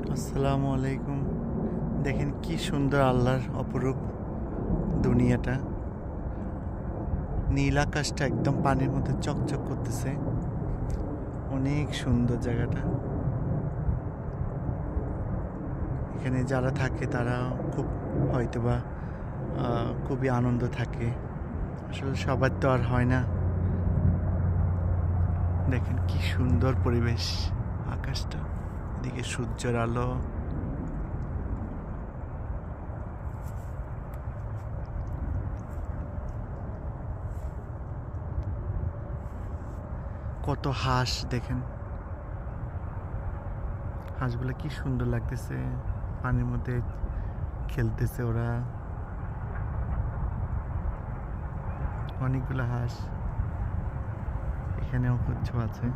আসসালামু আলাইকুম। দেখেন কি সুন্দর আল্লাহর অপরূপ দুনিয়াটা। নীল আকাশটা একদম পানির মধ্যে চকচক করতেছে। অনেক সুন্দর জায়গাটা। এখানে যারা থাকে তারা খুব হয়তোবা খুবই আনন্দ থাকে। আসলে সবার তো আর হয় না। দেখেন কি সুন্দর পরিবেশ, আকাশটা, এদিকে সূর্যের আলো। কত হাঁস দেখেন, হাঁসগুলো কি সুন্দর লাগতেছে, পানির মধ্যে খেলতেছে ওরা। অনেকগুলো হাঁস, এখানেও কিছু আছে।